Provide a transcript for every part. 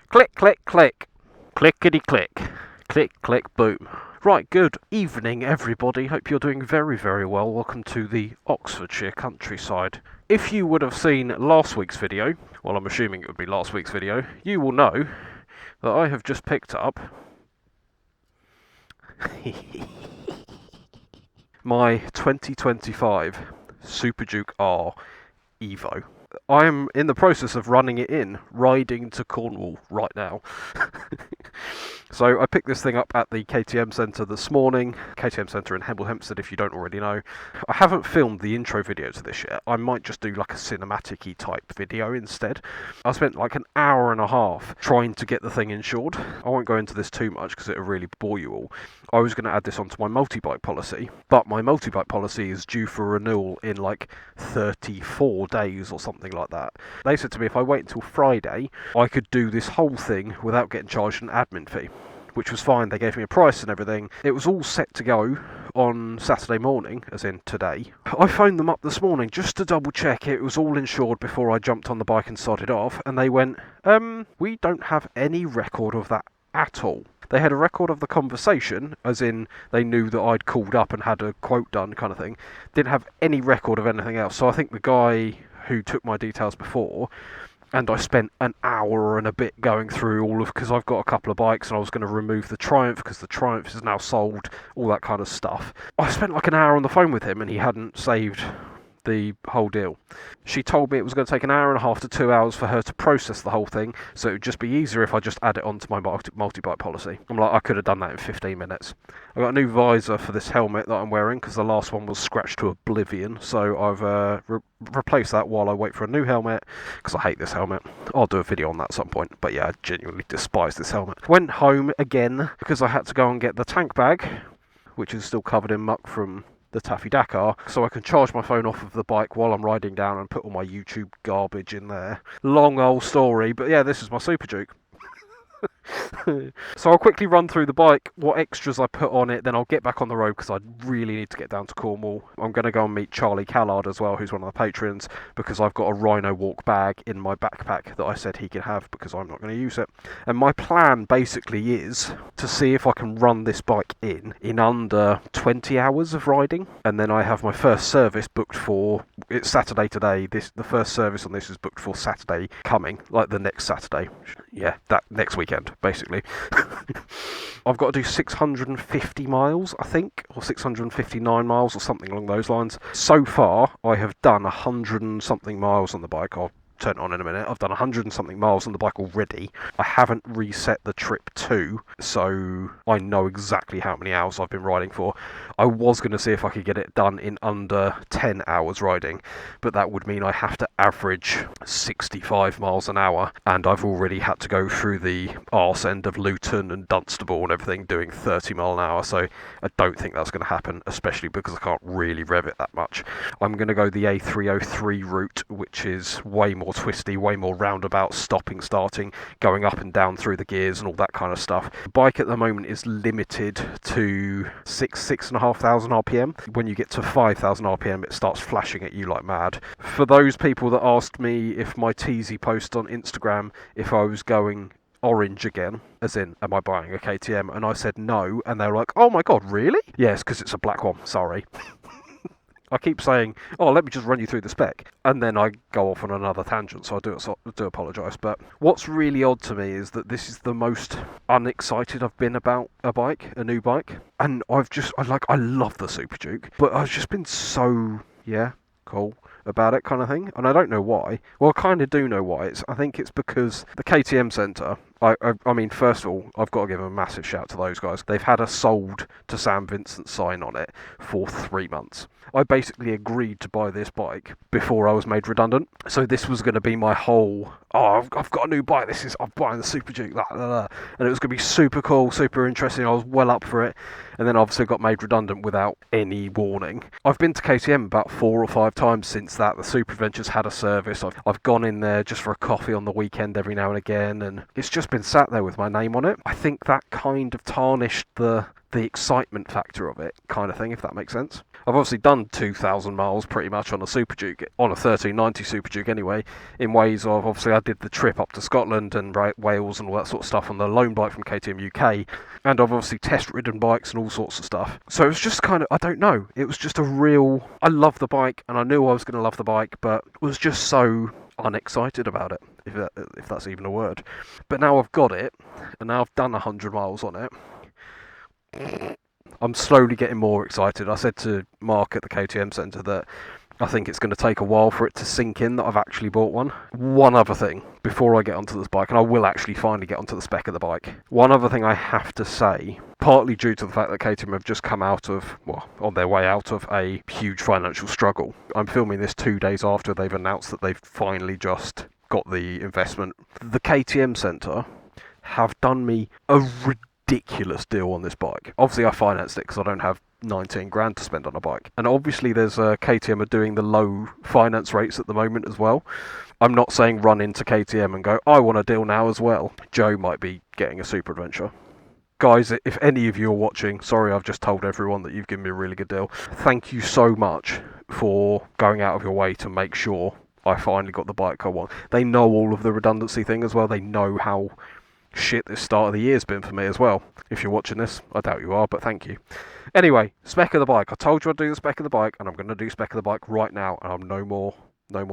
Click, click, click. Clickety click. Click, click, boom. Right, good evening, everybody. Hope you're doing very, very well. Welcome to the Oxfordshire countryside. If you would have seen last week's video, well, I'm assuming it would be last week's video, you will know that I have just picked up my 2025 Super Duke R EVO. I'm in the process of running it in, riding to Cornwall right now. So I picked this thing up at the KTM Centre this morning. KTM Centre in Hemel Hempstead, if you don't already know. I haven't filmed the intro video to this yet. I might just do like a cinematic-y type video instead. I spent like an hour and a half trying to get the thing insured. I won't go into this too much because it'll really bore you all. I was going to add this onto my multi-bike policy, but my multi-bike policy is due for renewal in like 34 days or something like that. They said to me if I wait until Friday, I could do this whole thing without getting charged an admin fee, which was fine. They gave me a price and everything. It was all set to go on Saturday morning, as in today. I phoned them up this morning just to double check it was all insured before I jumped on the bike and started off, and they went, we don't have any record of that at all. They had a record of the conversation, as in they knew that I'd called up and had a quote done kind of thing. Didn't have any record of anything else. So I think the guy who took my details before, and I spent an hour and a bit going through all of, because I've got a couple of bikes and I was going to remove the Triumph because the Triumph is now sold, all that kind of stuff. I spent like an hour on the phone with him and he hadn't saved the whole deal. She told me it was going to take an hour and a half to 2 hours for her to process the whole thing, so it would just be easier if I just add it onto my multi-bike policy. I'm like, I could have done that in 15 minutes. I got a new visor for this helmet that I'm wearing because the last one was scratched to oblivion, so I've replaced that while I wait for a new helmet because I hate this helmet. I'll do a video on that at some point, but yeah, I genuinely despise this helmet. Went home again because I had to go and get the tank bag, which is still covered in muck from the Taffy Dakar, so I can charge my phone off of the bike while I'm riding down and put all my YouTube garbage in there. Long old story, but yeah, this is my Super Duke. So I'll quickly run through the bike, what extras I put on it, then I'll get back on the road because I really need to get down to Cornwall. I'm going to go and meet Charlie Callard as well, who's one of the patrons, because I've got a Rhino Walk bag in my backpack that I said he could have because I'm not going to use it. And my plan basically is to see if I can run this bike in under 20 hours of riding, and then I have my first service booked for, it's Saturday today, the first service on this is booked for Saturday coming, like the next Saturday. Yeah, that next weekend, basically. I've got to do 650 miles, I think, or 659 miles or something along those lines. So far, I have done 100 and something miles on the bike. I'll turn it on in a minute. I've done 100 and something miles on the bike already. I haven't reset the trip to, so I know exactly how many hours I've been riding for. I was going to see if I could get it done in under 10 hours riding, but that would mean I have to average 65 miles an hour, and I've already had to go through the arse end of Luton and Dunstable and everything doing 30 mile an hour, so I don't think that's going to happen, especially because I can't really rev it that much. I'm going to go the A303 route, which is way more twisty, way more roundabout, stopping, starting, going up and down through the gears and all that kind of stuff. The bike at the moment is limited to 6,500 RPM. When you get to 5,000 RPM, it starts flashing at you like mad. For those people that asked me if my teasy post on Instagram, if I was going orange again, as in, am I buying a KTM? And I said no, and they were like, oh my god, really? Yes, because it's a black one, sorry. I keep saying, oh, let me just run you through the spec, and then I go off on another tangent, so I do apologise. But what's really odd to me is that this is the most unexcited I've been about a new bike, and I love the Super Duke, but I've just been so, yeah, cool about it kind of thing, and I don't know why. Well, I kind of do know why. I think it's because the KTM Centre, I mean, first of all, I've got to give a massive shout to those guys. They've had a sold to Sam Vincent sign on it for 3 months. I basically agreed to buy this bike before I was made redundant. So this was going to be my whole, I've got a new bike, I'm buying the Super Duke, and it was going to be super cool, super interesting. I was well up for it. And then obviously got made redundant without any warning. I've been to KTM about 4 or 5 times since that. The Super Adventure's had a service. I've gone in there just for a coffee on the weekend every now and again, and it's just been sat there with my name on it. I think that kind of tarnished the excitement factor of it, kind of thing, if that makes sense. I've obviously done 2,000 miles pretty much on a Super Duke, on a 1390 Super Duke anyway, in ways of, obviously I did the trip up to Scotland and Wales and all that sort of stuff on the loan bike from KTM UK, and I've obviously test ridden bikes and all sorts of stuff. So it was just kind of, I don't know, it was just a real, I love the bike and I knew I was going to love the bike, but was just so unexcited about it, if that's even a word. But now I've got it, and now I've done 100 miles on it, I'm slowly getting more excited. I said to Mark at the KTM Centre that I think it's going to take a while for it to sink in that I've actually bought one. One other thing before I get onto this bike, and I will actually finally get onto the spec of the bike. One other thing I have to say, partly due to the fact that KTM have just come out of, well, on their way out of a huge financial struggle. I'm filming this 2 days after they've announced that they've finally just got the investment. The KTM Centre have done me a ridiculous deal on this bike. Obviously I financed it because I don't have 19 grand to spend on a bike, and obviously there's KTM are doing the low finance rates at the moment as well. I'm not saying run into KTM and go, I want a deal now as well. Joe might be getting a Super Adventure. Guys, if any of you are watching, sorry I've just told everyone that you've given me a really good deal. Thank you so much for going out of your way to make sure I finally got the bike I want. They know all of the redundancy thing as well. They know how shit this start of the year's been for me as well. If you're watching this, I doubt you are, but thank you. Anyway, spec of the bike. I told you I'd do the spec of the bike, and I'm going to do spec of the bike right now, and I'm no more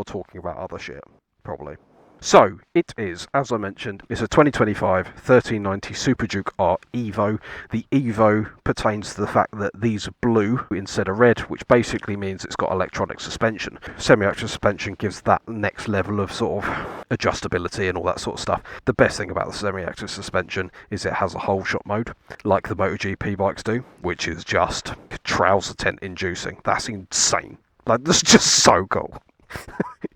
talking about other shit, probably. So, it is, as I mentioned, it's a 2025 1390 Super Duke R EVO. The EVO pertains to the fact that these are blue instead of red, which basically means it's got electronic suspension. Semi-active suspension gives that next level of sort of adjustability and all that sort of stuff. The best thing about the semi-active suspension is it has a whole shot mode, like the MotoGP bikes do, which is just trouser tent inducing. That's insane. Like, that's just so cool.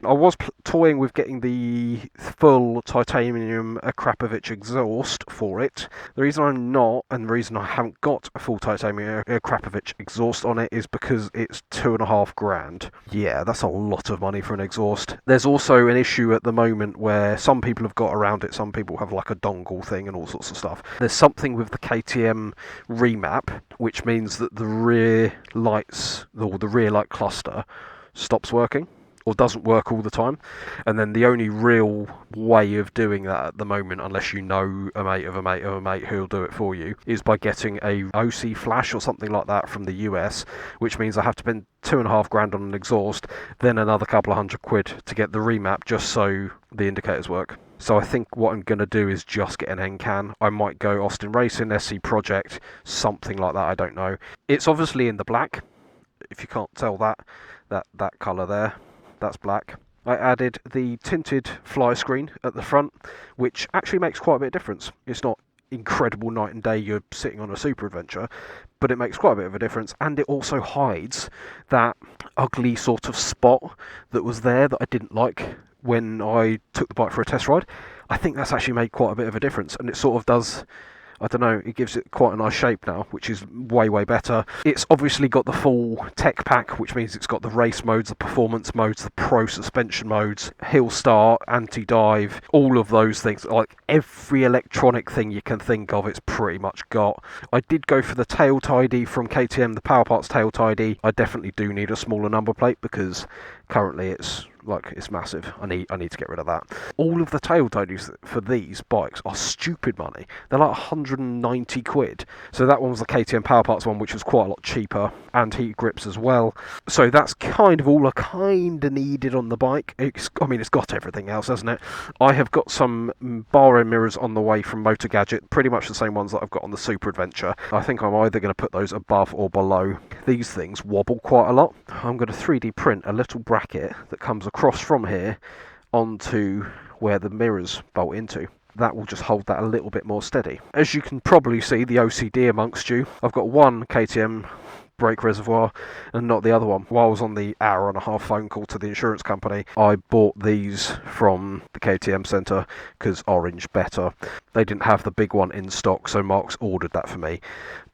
I was toying with getting the full titanium Akrapovic exhaust for it. The reason I'm not, and the reason I haven't got a full titanium Akrapovic exhaust on it, is because it's 2.5 grand. Yeah, that's a lot of money for an exhaust. There's also an issue at the moment where some people have got around it, some people have like a dongle thing and all sorts of stuff. There's something with the KTM remap, which means that the rear lights, or the rear light cluster, stops working, or doesn't work all the time. And then the only real way of doing that at the moment, unless you know a mate of a mate of a mate who'll do it for you, is by getting a OC flash or something like that from the US, which means I have to spend 2.5 grand on an exhaust, then another couple of £100 to get the remap just so the indicators work. So I think what I'm going to do is just get an NCAN. I might go Austin Racing, SC Project, something like that, I don't know. It's obviously in the black, if you can't tell that colour there. That's black. I added the tinted fly screen at the front, which actually makes quite a bit of difference. It's not incredible night and day you're sitting on a Super Adventure, but it makes quite a bit of a difference, and it also hides that ugly sort of spot that was there that I didn't like when I took the bike for a test ride. I think that's actually made quite a bit of a difference, and it sort of does, I don't know, it gives it quite a nice shape now, which is way better. It's obviously got the full tech pack, which means it's got the race modes, the performance modes, the pro suspension modes, hill start, anti-dive, all of those things. Like every electronic thing you can think of, it's pretty much got. I did go for the tail tidy from KTM, the Power Parts tail tidy. I definitely do need a smaller number plate because currently it's massive. I need to get rid of that. All of the tail tidies for these bikes are stupid money. They're like 190 quid. So that one was the KTM Power Parts one, which was quite a lot cheaper, and heat grips as well. So that's kind of all I kind of needed on the bike. It's got everything else, hasn't it? I have got some bar end mirrors on the way from Motor Gadget, pretty much the same ones that I've got on the Super Adventure. I think I'm either going to put those above or below. These things wobble quite a lot. I'm going to 3D print a little bracket that comes across from here onto where the mirrors bolt into. That will just hold that a little bit more steady. As you can probably see, the OCD amongst you, I've got one KTM brake reservoir and not the other one. While I was on the hour-and-a-half phone call to the insurance company, I bought these from the KTM Centre because orange better. They didn't have the big one in stock, so Mark's ordered that for me.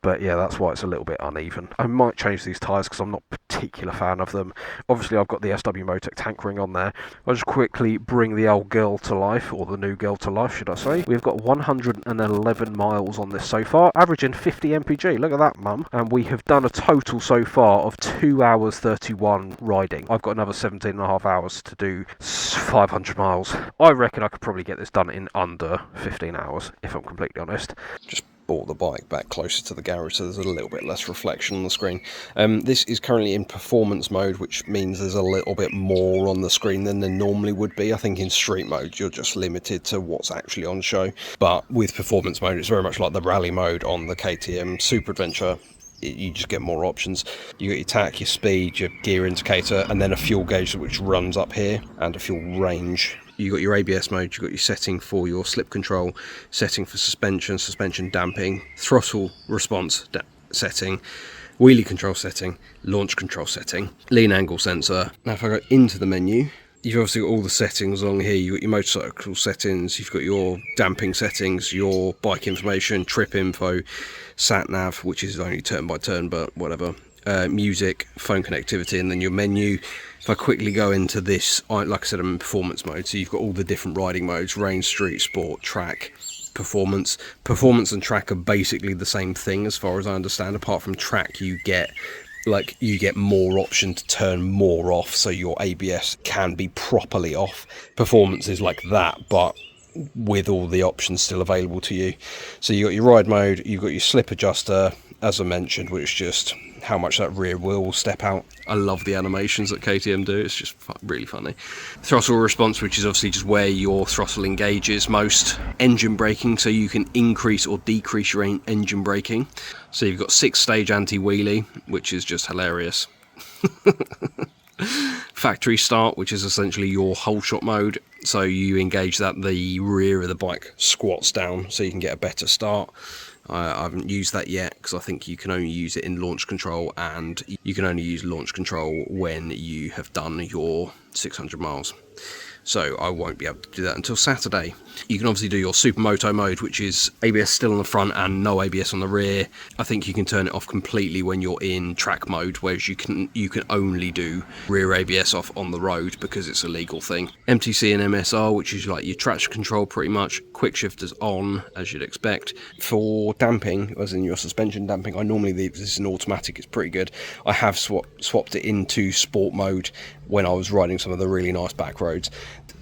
but yeah, that's why it's a little bit uneven. I might change these tyres because I'm not a particular fan of them. Obviously I've got the SW Motec tank ring on there. I'll just quickly bring the old girl to life, or the new girl to life should I say. We've got 111 miles on this so far, averaging 50 mpg. Look at that, mum. And we have done a total so far of 2 hours 31 riding. I've got another 17.5 hours to do 500 miles. I reckon I could probably get this done in under 15 hours, if I'm completely honest. Just brought the bike back closer to the garage so there's a little bit less reflection on the screen. This is currently in performance mode, which means there's a little bit more on the screen than there normally would be. I think in street mode you're just limited to what's actually on show, but with performance mode it's very much like the rally mode on the KTM Super Adventure. You just get more options. You got your tack, your speed, your gear indicator, and then a fuel gauge which runs up here, and a fuel range. You got your ABS mode, you got your setting for your slip control, setting for suspension damping, throttle response setting, wheelie control setting, launch control setting, lean angle sensor. Now if I go into the menu, you've obviously got all the settings along here. You've got your motorcycle settings, you've got your damping settings, your bike information, trip info, sat nav, which is only turn by turn, but whatever, music, phone connectivity, and then your menu. If I quickly go into this, like I said, I'm in performance mode, so you've got all the different riding modes: rain, street, sport, track, performance. Performance and track are basically the same thing as far as I understand. Apart from track, you get more option to turn more off, so your ABS can be properly off. Performance is like that, but with all the options still available to you. So you got your ride mode, you've got your slip adjuster, as I mentioned, which just how much that rear wheel will step out. I love the animations that KTM do, it's just really funny. Throttle response, which is obviously just where your throttle engages most. Engine braking, so you can increase or decrease your engine braking. So you've got 6-stage anti-wheelie, which is just hilarious. Factory start, which is essentially your whole shot mode, so you engage that the rear of the bike squats down so you can get a better start. I haven't used that yet because I think you can only use it in launch control, and you can only use launch control when you have done your 600 miles. So I won't be able to do that until Saturday. You can obviously do your Supermoto mode, which is ABS still on the front and no ABS on the rear. I think you can turn it off completely when you're in track mode, whereas you can only do rear ABS off on the road because it's a legal thing. MTC and MSR, which is like your traction control pretty much. Quick shifters on, as you'd expect. For damping, as in your suspension damping, I normally leave this in automatic. It's pretty good. I have swapped it into sport mode when I was riding some of the really nice back roads.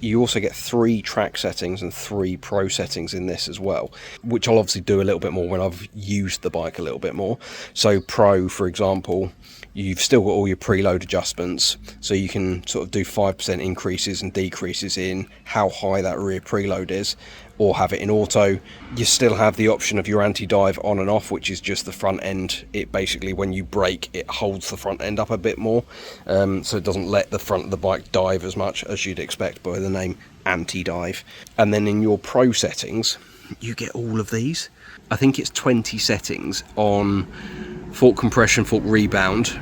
You also get 3 track settings and 3 pro settings in this as well, which I'll obviously do a little bit more when I've used the bike a little bit more. So pro, for example, you've still got all your preload adjustments, so you can sort of do 5% increases and decreases in how high that rear preload is, or have it in auto. You still have the option of your anti-dive on and off, which is just the front end. It basically, when you brake, it holds the front end up a bit more, so it doesn't let the front of the bike dive as much as you'd expect by the name anti-dive. And then in your pro settings, you get all of these. I think it's 20 settings on fork compression, fork rebound,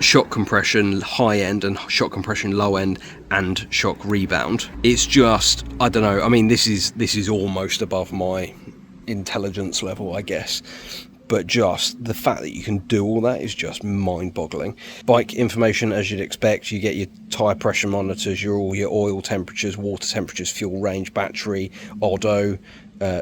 shock compression high end and shock compression low end, and shock rebound. It's just, I don't know, I mean, this is almost above my intelligence level, I guess, but just the fact that you can do all that is just mind-boggling. Bike information, as you'd expect, you get your tyre pressure monitors, all your oil temperatures, water temperatures, fuel range, battery, odo,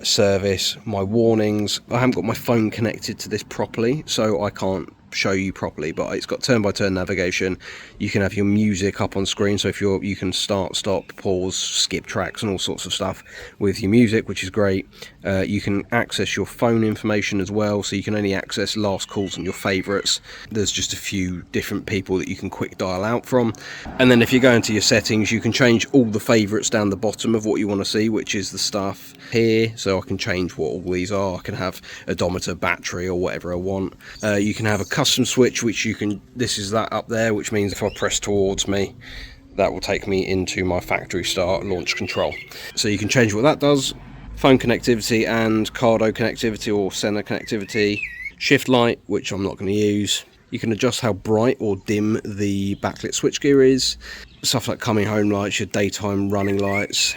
service, my warnings. I haven't got my phone connected to this properly, so I can't show you properly, but it's got turn-by-turn navigation. You can have your music up on screen, so if you can start, stop, pause, skip tracks and all sorts of stuff with your music, which is great. You can access your phone information as well, so you can only access last calls and your favourites. There's just a few different people that you can quick dial out from. And then if you go into your settings, you can change all the favourites down the bottom of what you want to see, which is the stuff here. So I can change what all these are. I can have odometer, battery, or whatever I want. You can have a custom switch, which you can, this is that up there, which means if I press towards me, that will take me into my factory start launch control. So you can change what that does. Phone connectivity and Cardo connectivity or Senna connectivity. Shift light, which I'm not going to use. You can adjust how bright or dim the backlit switchgear is. Stuff like coming home lights, your daytime running lights.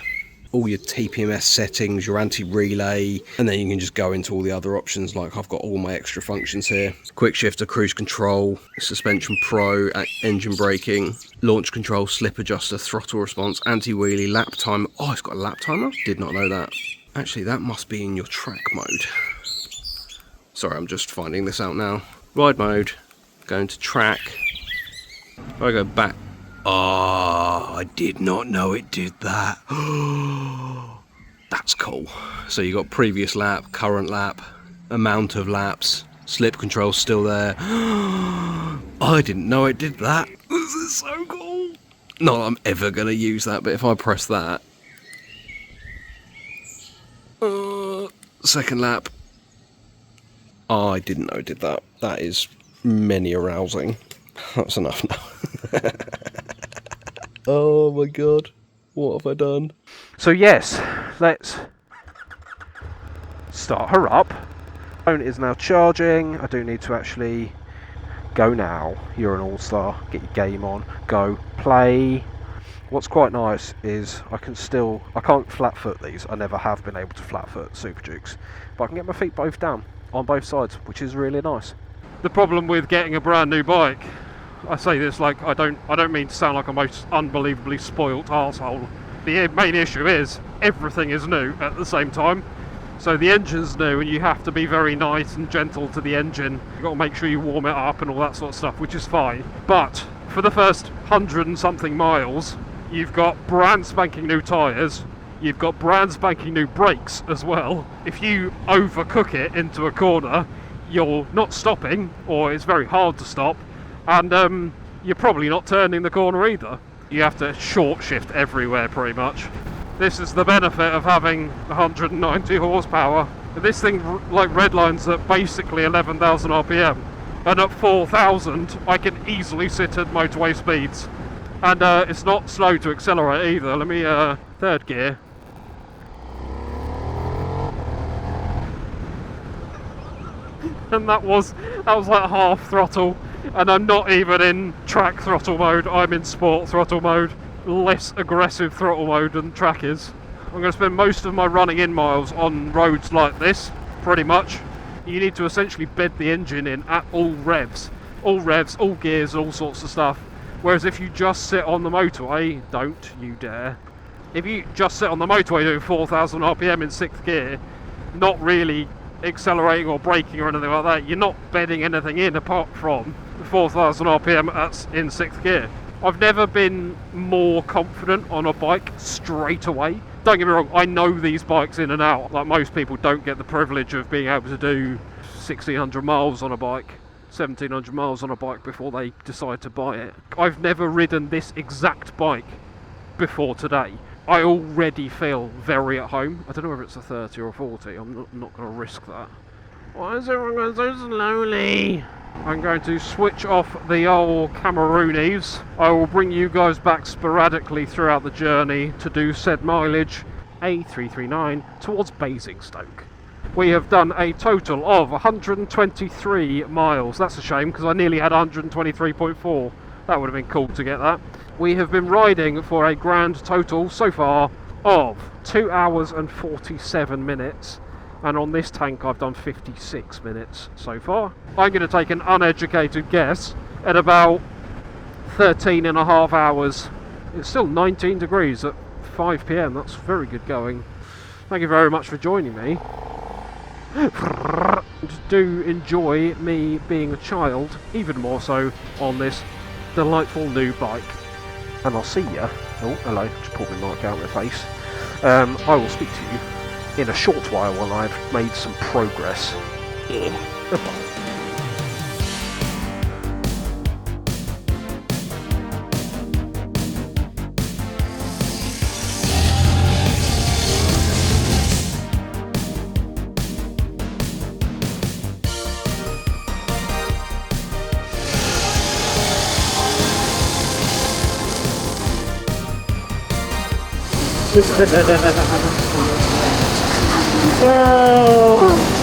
all your TPMS settings, your anti-relay, and then you can just go into all the other options. Like I've got all my extra functions here: quick shifter, cruise control, suspension pro, engine braking, launch control, slip adjuster, throttle response, anti-wheelie, lap time. Oh, it's got a lap timer? Did not know that. Actually, that must be in your track mode. Sorry, I'm just finding this out now. Ride mode, going to track. If I go back, oh, I did not know it did that. That's cool. So you got previous lap, current lap, amount of laps, slip control still there. I didn't know it did that. This is so cool. Not that I'm ever gonna use that, but if I press that, second lap. Oh, I didn't know it did that. That is many arousing. That's enough now. Oh my god, what have I done? So yes, let's start her up. Phone is now charging. I do need to actually go now. You're an all-star. Get your game on. Go play. What's quite nice is I can't flat foot these. I never have been able to flat foot Super Dukes, but I can get my feet both down on both sides, which is really nice. The problem with getting a brand new bike, I say this like I don't mean to sound like a most unbelievably spoilt arsehole. The main issue is everything is new at the same time. So the engine's new and you have to be very nice and gentle to the engine. You've got to make sure you warm it up and all that sort of stuff, which is fine. But for the first 100 and something miles, you've got brand spanking new tyres, you've got brand spanking new brakes as well. If you overcook it into a corner, you're not stopping, or it's very hard to stop, and you're probably not turning the corner either. You have to short shift everywhere pretty much. This is the benefit of having 190 horsepower. This thing like redlines at basically 11,000 RPM, and at 4,000 I can easily sit at motorway speeds. And it's not slow to accelerate either. Let me third gear. And that was like half throttle, and I'm not even in track throttle mode. I'm in sport throttle mode, less aggressive throttle mode than track is. I'm going to spend most of my running in miles on roads like this, pretty much. You need to essentially bed the engine in at all revs, all gears, all sorts of stuff. Whereas if you just sit on the motorway, don't you dare. If you just sit on the motorway doing 4,000 RPM in 6th gear, not really accelerating or braking or anything like that, you're not bedding anything in apart from 4,000 RPM in 6th gear. I've never been more confident on a bike straight away. Don't get me wrong, I know these bikes in and out. Like most people don't get the privilege of being able to do 1,600 miles on a bike, 1,700 miles on a bike before they decide to buy it. I've never ridden this exact bike before today. I already feel very at home. I don't know whether it's a 30 or a 40. I'm not going to risk that. Why is everyone going so slowly? I'm going to switch off the old Cameroonies. I will bring you guys back sporadically throughout the journey to do said mileage, A339, towards Basingstoke. We have done a total of 123 miles. That's a shame because I nearly had 123.4. That would have been cool to get that. We have been riding for a grand total so far of 2 hours and 47 minutes. And on this tank I've done 56 minutes so far. I'm going to take an uneducated guess at about 13 and a half hours. It's still 19 degrees at 5 PM. That's very good going. Thank you very much for joining me. Do enjoy me being a child, even more so on this delightful new bike. And I'll see ya. Oh, hello, just pulled my mic out of my face. I will speak to you in a short while when I've made some progress. Oh!